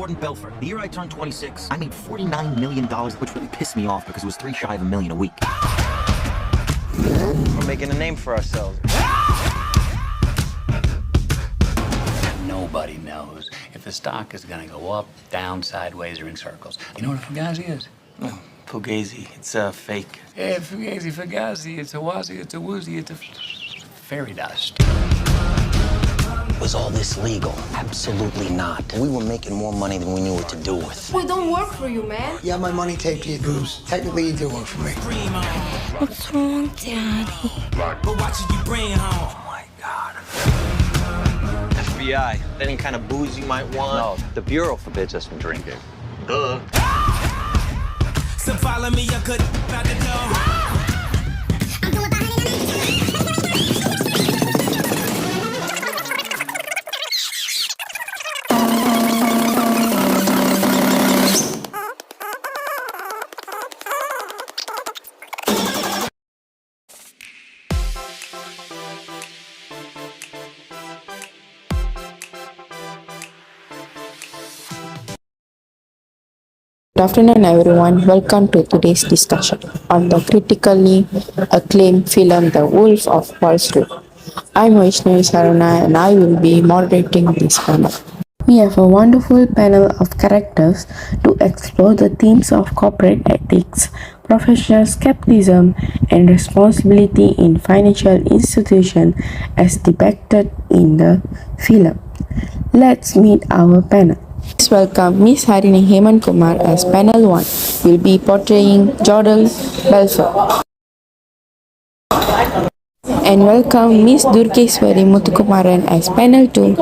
Jordan Belfort. The year I turned 26, I made $49 million, which really pissed me off because it was 3 shy of $1 million a week. We're making a name for ourselves. Nobody knows if the stock is going to go up, down, sideways, or in circles. You know what a fugazi is? Oh, Fugazi. It's fake. Yeah, fugazi, fugazi. It's a wazi, it's a woozy, it's a fairy dust. Was all this legal? Absolutely not. We were making more money than we knew what to do with. We don't work for you, man. You have my money taped to your boobs. Technically, you do work for me. What's wrong, Daddy? But watch it, you bring home. Oh my God. FBI. Any kind of booze you might want? No, the Bureau forbids us from drinking. Duh. So follow me, I could out the door. Good afternoon everyone, welcome to today's discussion on the critically acclaimed film The Wolf of Wall Street. I'm Vaishnavi Sarana and I will be moderating this panel. We have a wonderful panel of characters to explore the themes of corporate ethics, professional skepticism, and responsibility in financial institutions as depicted in the film. Let's meet our panel. Please welcome Miss Harini Hemant Kumar as panel 1 will be portraying Jordan Belfort. And welcome Miss Durkeswari Muthukumaran as panel 2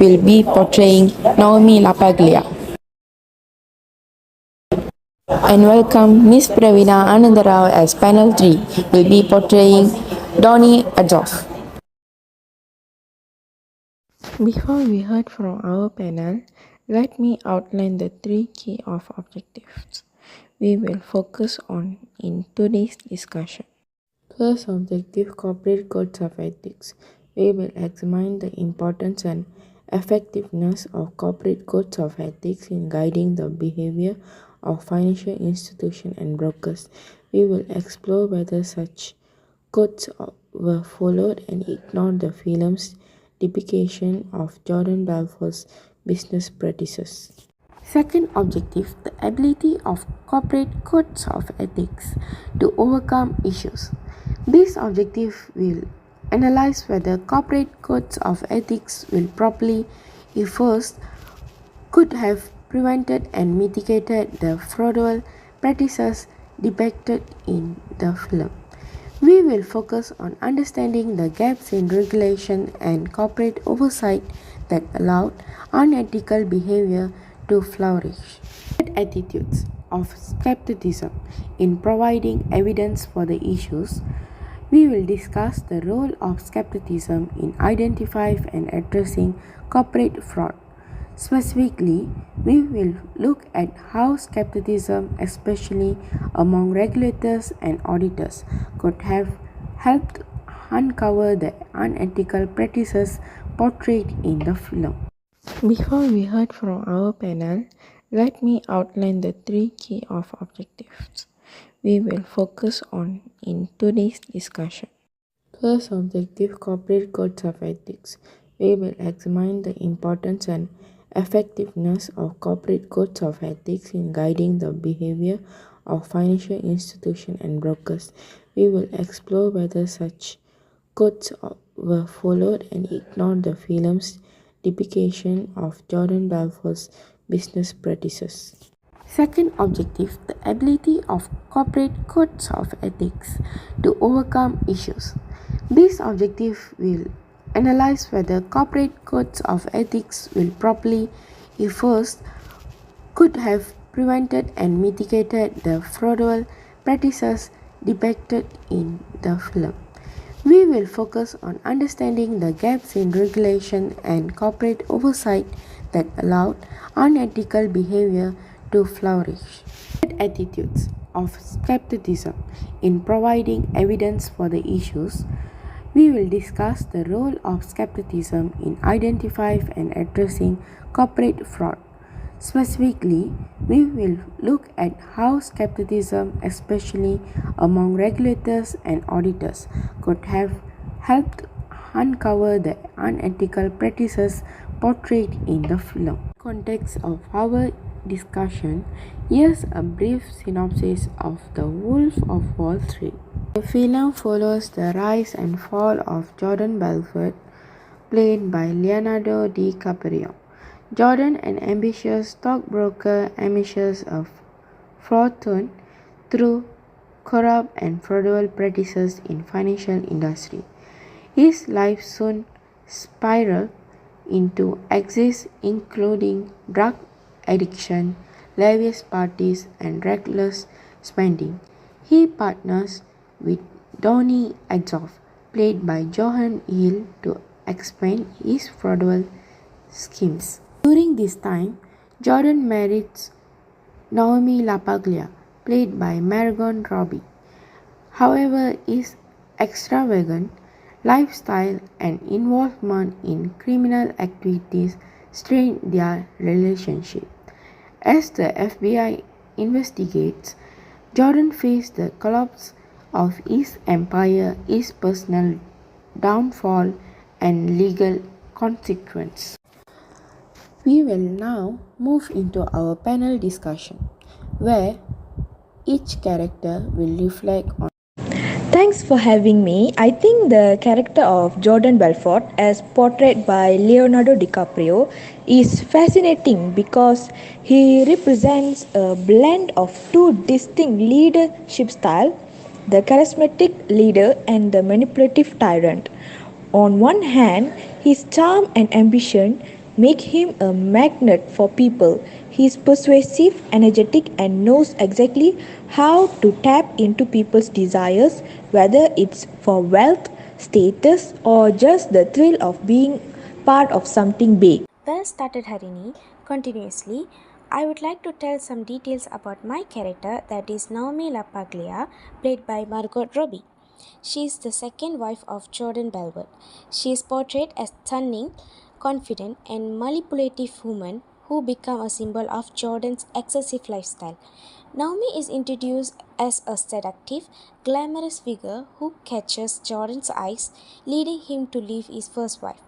will be portraying Naomi Lapaglia. And welcome Miss Pravina Anandarao as panel 3 will be portraying Donnie Ajoff. Before we heard from our panel, let me outline the 3 key objectives we will focus on in today's discussion. First objective, corporate codes of ethics. We will examine the importance and effectiveness of corporate codes of ethics in guiding the behavior of financial institutions and brokers. We will explore whether such codes were followed and ignore the film's depiction of Jordan Belfort's business practices. Second objective, the ability of corporate codes of ethics to overcome issues. This objective will analyze whether corporate codes of ethics will properly enforced could have prevented and mitigated the fraudulent practices depicted in the film. We will focus on understanding the gaps in regulation and corporate oversight that allowed unethical behavior to flourish. Attitudes of skepticism in providing evidence for the issues. We will discuss the role of skepticism in identifying and addressing corporate fraud. Specifically, we will look at how skepticism, especially among regulators and auditors, could have helped uncover the unethical practices portrayed in the film. Before we heard from our panel, let me outline the 3 key objectives we will focus on in today's discussion. First objective, corporate codes of ethics. We will examine the importance and effectiveness of corporate codes of ethics in guiding the behavior of financial institutions and brokers. We will explore whether such codes were followed and ignore the film's depiction of Jordan Belfort's business practices. Second objective, the ability of corporate codes of ethics to overcome issues. This objective will analyze whether corporate codes of ethics will properly enforced could have prevented and mitigated the fraudulent practices depicted in the film. We will focus on understanding the gaps in regulation and corporate oversight that allowed unethical behavior to flourish. Attitudes of skepticism in providing evidence for the issues. We will discuss the role of skepticism in identifying and addressing corporate fraud. Specifically, we will look at how skepticism, especially among regulators and auditors, could have helped uncover the unethical practices portrayed in the film. In the context of our discussion, here's a brief synopsis of The Wolf of Wall Street. The film follows the rise and fall of Jordan Belfort, played by Leonardo DiCaprio. Jordan, an ambitious stockbroker, ambitious of fortune through corrupt and fraudulent practices in financial industry. His life soon spiraled into excess, including drug addiction, lavish parties, and reckless spending. He partners with Donnie Adzoff, played by Johan Hill, to expand his fraudulent schemes. During this time, Jordan marries Naomi LaPaglia, played by Margot Robbie. However, his extravagant lifestyle and involvement in criminal activities strain their relationship. As the FBI investigates, Jordan faces the collapse of his empire, his personal downfall, and legal consequences. We will now move into our panel discussion, where each character will reflect on. Thanks for having me. I think the character of Jordan Belfort, as portrayed by Leonardo DiCaprio, is fascinating because he represents a blend of two distinct leadership styles, the charismatic leader and the manipulative tyrant. On one hand, his charm and ambition make him a magnet for people. He is persuasive, energetic, and knows exactly how to tap into people's desires, whether it's for wealth, status, or just the thrill of being part of something big. Well started, Harini. Continuously, I would like to tell some details about my character, that is Naomi LaPaglia, played by Margot Robbie. She is the second wife of Jordan Belfort. She is portrayed as stunning, confident, and manipulative woman who become a symbol of Jordan's excessive lifestyle. Naomi is introduced as a seductive, glamorous figure who catches Jordan's eyes, leading him to leave his first wife.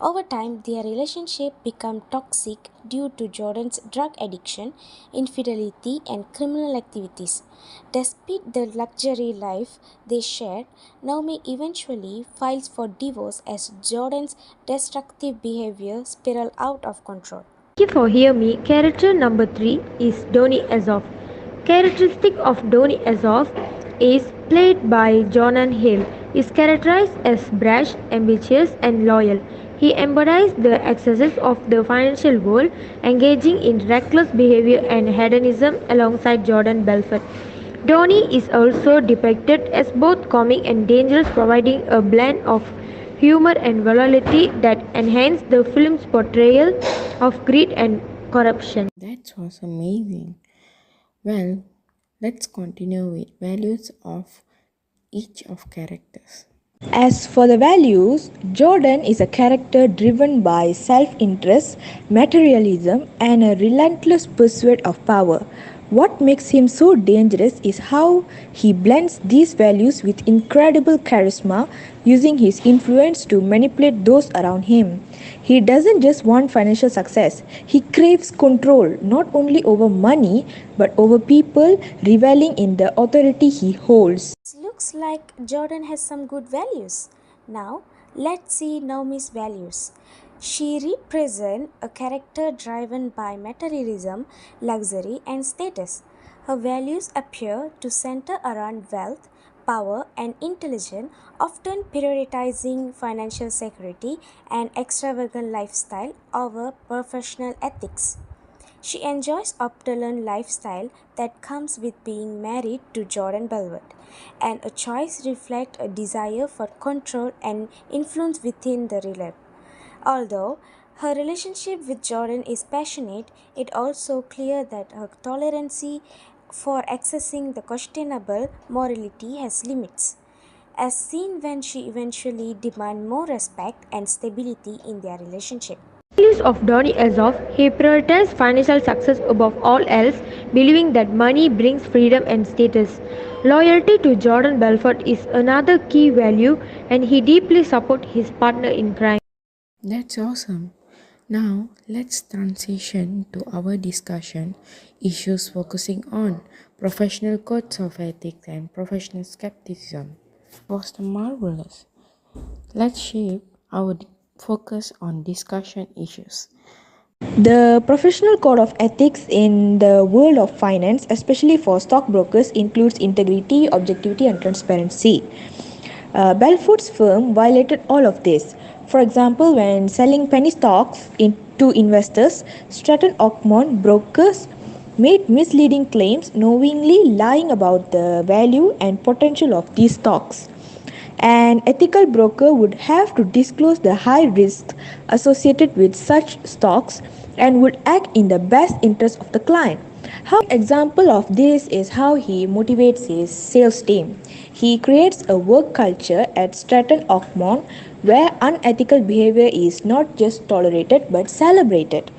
Over time, their relationship became toxic due to Jordan's drug addiction, infidelity, and criminal activities. Despite the luxury life they shared, Naomi eventually files for divorce as Jordan's destructive behavior spiraled out of control. Thank you for hearing me. Character number 3 is Donnie Adzoff. Characteristic of Donnie Adzoff is played by Jonan Hill. He is characterized as brash, ambitious, and loyal. He embodies the excesses of the financial world, engaging in reckless behavior and hedonism alongside Jordan Belfort. Donnie is also depicted as both comic and dangerous, providing a blend of humor and volatility that enhance the film's portrayal of greed and corruption. That was amazing. Well, let's continue with values of each of characters. As for the values, Jordan is a character driven by self-interest, materialism, and a relentless pursuit of power. What makes him so dangerous is how he blends these values with incredible charisma, using his influence to manipulate those around him. He doesn't just want financial success, he craves control not only over money but over people, reveling in the authority he holds. Looks like Jordan has some good values. Now, let's see Naomi's values. She represents a character driven by materialism, luxury, and status. Her values appear to center around wealth, power, and intelligence, often prioritizing financial security and extravagant lifestyle over professional ethics. She enjoys opulent lifestyle that comes with being married to Jordan Belfort, and a choice reflects a desire for control and influence within the realm. Although her relationship with Jordan is passionate, it also clear that her tolerance for accessing the questionable morality has limits, as seen when she eventually demands more respect and stability in their relationship. Values of Donny Azoff, he prioritized financial success above all else, believing that money brings freedom and status. Loyalty to Jordan Belfort is another key value, and he deeply supports his partner in crime. That's awesome. Now let's transition to our discussion issues focusing on professional codes of ethics and professional skepticism. Was the marvelous. Let's shape our focus on discussion issues. The professional code of ethics in the world of finance, especially for stockbrokers, includes integrity, objectivity, and transparency. Belfort's firm violated all of this. For example, when selling penny stocks to investors, Stratton Oakmont brokers made misleading claims, knowingly lying about the value and potential of these stocks. An ethical broker would have to disclose the high risks associated with such stocks and would act in the best interest of the client. An example of this is how he motivates his sales team. He creates a work culture at Stratton Oakmont where unethical behavior is not just tolerated but celebrated.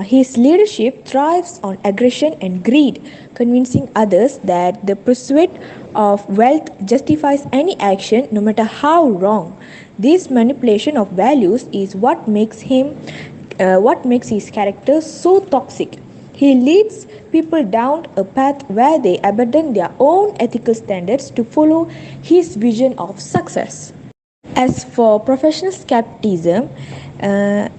His leadership thrives on aggression and greed, convincing others that the pursuit of wealth justifies any action, no matter how wrong. This manipulation of values is what makes his character so toxic. He leads people down a path where they abandon their own ethical standards to follow his vision of success. As for professional skepticism,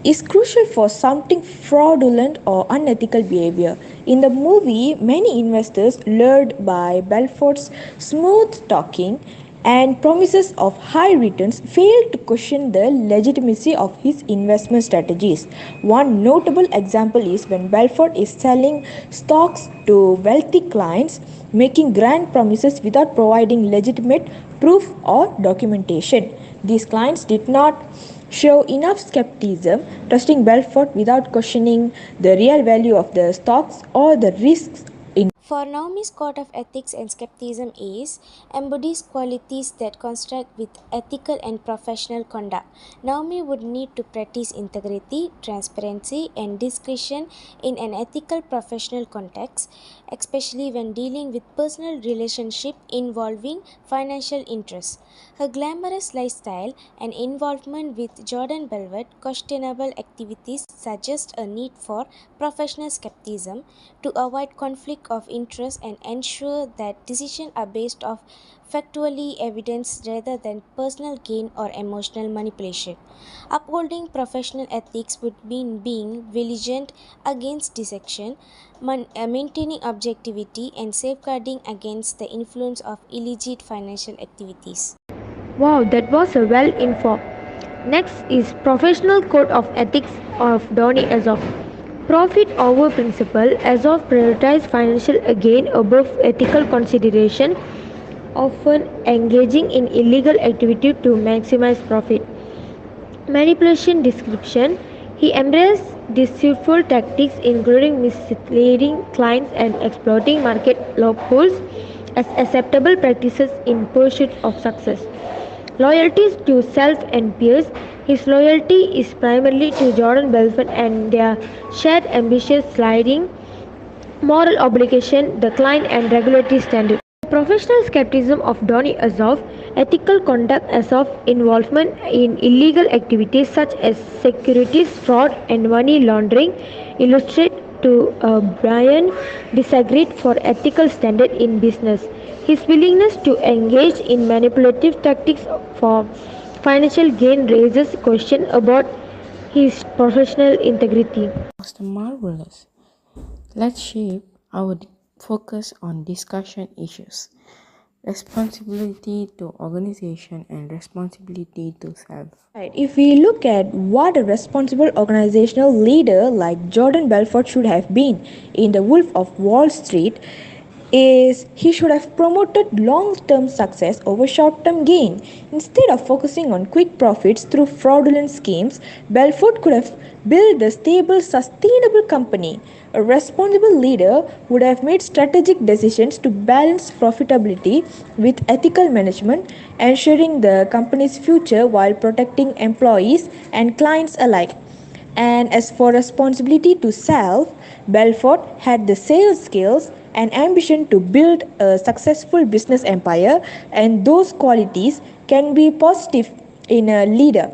is crucial for something fraudulent or unethical behavior. In the movie, many investors, lured by Belfort's smooth talking and promises of high returns, failed to question the legitimacy of his investment strategies. One notable example is when Belfort is selling stocks to wealthy clients, making grand promises without providing legitimate proof or documentation. These clients did not show enough skepticism, trusting Belfort without questioning the real value of the stocks or the risks. For Naomi's code of ethics and skepticism embodies qualities that construct with ethical and professional conduct. Naomi would need to practice integrity, transparency, and discretion in an ethical professional context, especially when dealing with personal relationships involving financial interests. Her glamorous lifestyle and involvement with Jordan Belfort's questionable activities suggest a need for professional skepticism to avoid conflict of interest and ensure that decisions are based on factually evidence rather than personal gain or emotional manipulation. Upholding professional ethics would mean being vigilant against deception, maintaining objectivity, and safeguarding against the influence of illicit financial activities. Wow, that was a well informed. Next is Professional Code of Ethics of Donny Azoff. Profit over principle. Azoff prioritized financial gain above ethical consideration, often engaging in illegal activity to maximize profit. Manipulation description. He embraced deceitful tactics including misleading clients and exploiting market loopholes as acceptable practices in pursuit of success. Loyalties to self and peers. His loyalty is primarily to Jordan Belfort and their shared ambitious sliding moral obligation, the client and regulatory standard. Professional skepticism of Donny Azoff, ethical conduct Azoff involvement in illegal activities such as securities fraud and money laundering illustrate to Brian disagreed for ethical standard in business. His willingness to engage in manipulative tactics for financial gain raises question about his professional integrity. Was the marvelous. Let's shape our focus on discussion issues. Responsibility to organization and responsibility to self. Right. If we look at what a responsible organizational leader like Jordan Belfort should have been in The Wolf of Wall Street, is he should have promoted long-term success over short-term gain. Instead of focusing on quick profits through fraudulent schemes, Belfort could have built a stable, sustainable company. A responsible leader would have made strategic decisions to balance profitability with ethical management, ensuring the company's future while protecting employees and clients alike. And as for responsibility to self, Belfort had the sales skills and ambition to build a successful business empire, and those qualities can be positive in a leader.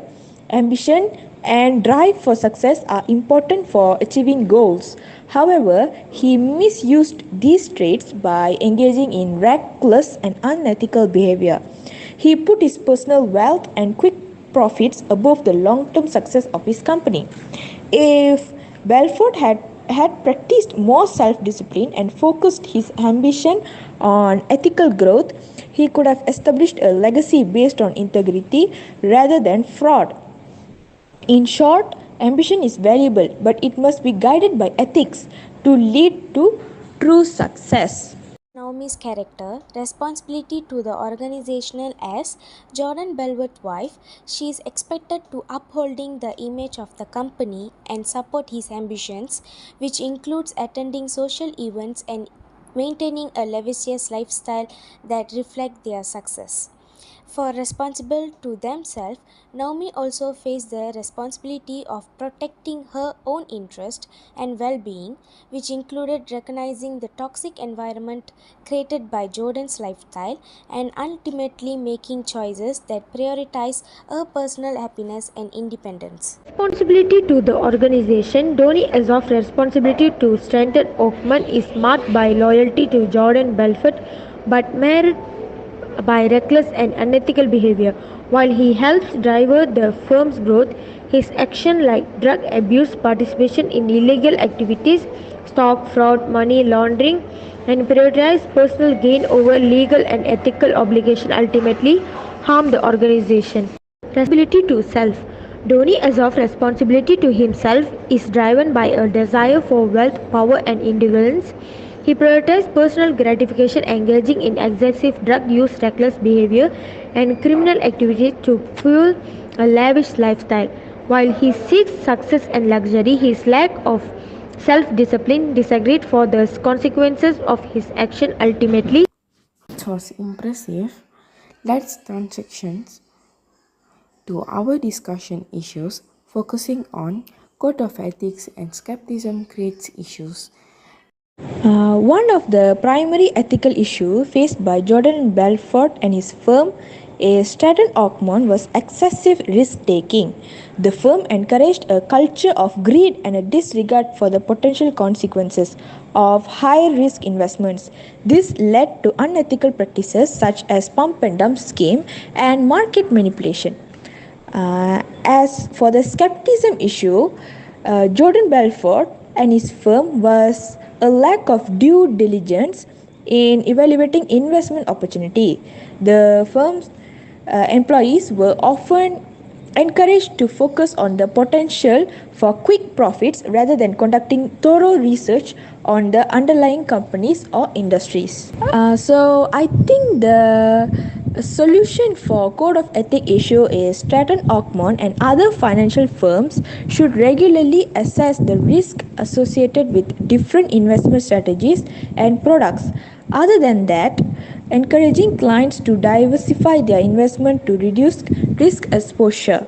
Ambition and drive for success are important for achieving goals. However, he misused these traits by engaging in reckless and unethical behavior. He put his personal wealth and quick profits above the long-term success of his company. If Belfort had practiced more self-discipline and focused his ambition on ethical growth, he could have established a legacy based on integrity rather than fraud. In short, ambition is valuable, but it must be guided by ethics to lead to true success. Naomi's character, responsibility to the organizational as Jordan Belfort's wife, she is expected to upholding the image of the company and support his ambitions, which includes attending social events and maintaining a lavish lifestyle that reflect their success. For responsible to themselves, Naomi also faced the responsibility of protecting her own interest and well-being, which included recognizing the toxic environment created by Jordan's lifestyle and ultimately making choices that prioritize her personal happiness and independence. Responsibility to the organization. Donny Azoff's responsibility to strengthen Oakman is marked by loyalty to Jordan Belfort but marred by reckless and unethical behavior. While he helps drive the firm's growth, his actions like drug abuse, participation in illegal activities, stock fraud, money laundering, and prioritize personal gain over legal and ethical obligation ultimately harm the organization. Responsibility to self. Donny Azoff's responsibility to himself is driven by a desire for wealth, power, and indulgence. He prioritizes personal gratification, engaging in excessive drug use, reckless behavior, and criminal activities to fuel a lavish lifestyle. While he seeks success and luxury, his lack of self-discipline disagreed for the consequences of his action ultimately. It was impressive. Let's transition to our discussion issues focusing on code of ethics and skepticism creates issues. One of the primary ethical issues faced by Jordan Belfort and his firm is Stratton Oakmont was excessive risk taking. The firm encouraged a culture of greed and a disregard for the potential consequences of high risk investments. This led to unethical practices such as pump and dump scheme and market manipulation. As for the skepticism issue, Jordan Belfort and his firm was a lack of due diligence in evaluating investment opportunity. The firm's employees were often encouraged to focus on the potential for quick profits rather than conducting thorough research on the underlying companies or industries. So I think the solution for code of ethic issue is Stratton Oakmont and other financial firms should regularly assess the risk associated with different investment strategies and products. Other than that, encouraging clients to diversify their investment to reduce risk exposure.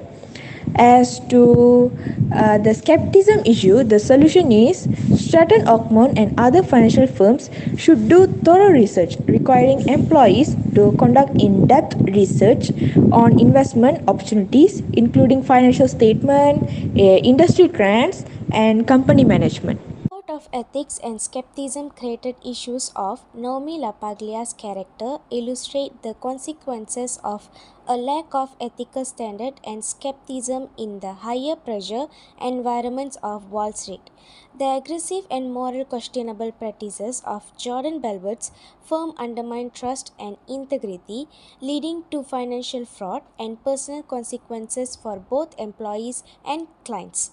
As to the skepticism issue, the solution is Stratton Oakmont and other financial firms should do thorough research, requiring employees to conduct in-depth research on investment opportunities, including financial statement, industry trends, and company management. Code of ethics and skepticism created issues of Naomi LaPaglia's character illustrate the consequences of a lack of ethical standard and skepticism in the higher pressure environments of Wall Street. The aggressive and moral questionable practices of Jordan Belfort's firm undermined trust and integrity, leading to financial fraud and personal consequences for both employees and clients.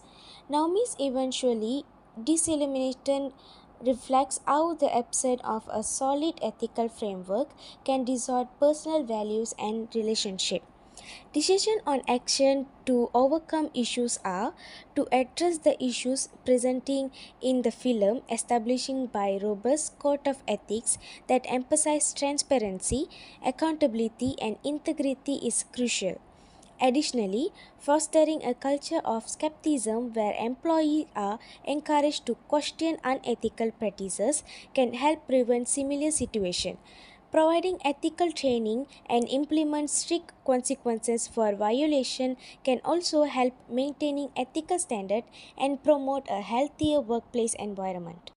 Naomi's eventually disillumination reflects how the absence of a solid ethical framework can distort personal values and relationships. Decisions on action to overcome issues are to address the issues presenting in the film, establishing by robust code of ethics that emphasize transparency, accountability, and integrity is crucial. Additionally, fostering a culture of skepticism where employees are encouraged to question unethical practices can help prevent similar situations. Providing ethical training and implement strict consequences for violation can also help maintaining ethical standards and promote a healthier workplace environment.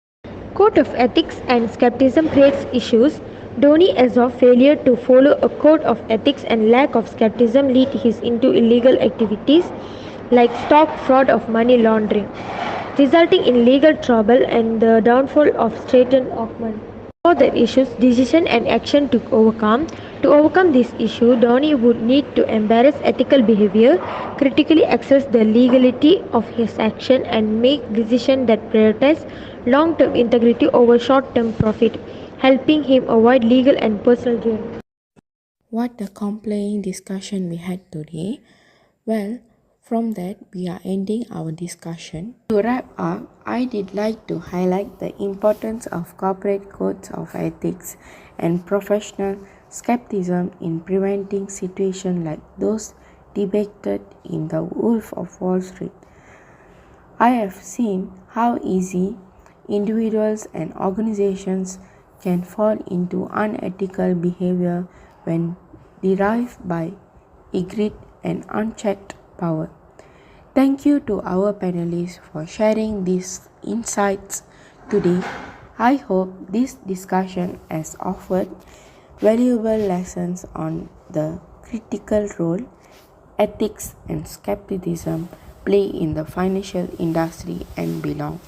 Code of ethics and skepticism creates issues. Dhoni as of failure to follow a code of ethics and lack of skepticism lead his into illegal activities like stock fraud of money laundering, resulting in legal trouble and the downfall of Stratton Oakman. Other issues, decision and action to overcome. To overcome this issue, Dhoni would need to embrace ethical behavior, critically assess the legality of his action, and make decisions that prioritize long-term integrity over short-term profit, helping him avoid legal and personal ruin. What a compelling discussion we had today. Well, from that, we are ending our discussion. To wrap up, I did like to highlight the importance of corporate codes of ethics and professional skepticism in preventing situations like those depicted in The Wolf of Wall Street. I have seen how easy individuals and organizations can fall into unethical behavior when derived by greed and unchecked power. Thank you to our panelists for sharing these insights today. I hope this discussion has offered valuable lessons on the critical role ethics and skepticism play in the financial industry and beyond.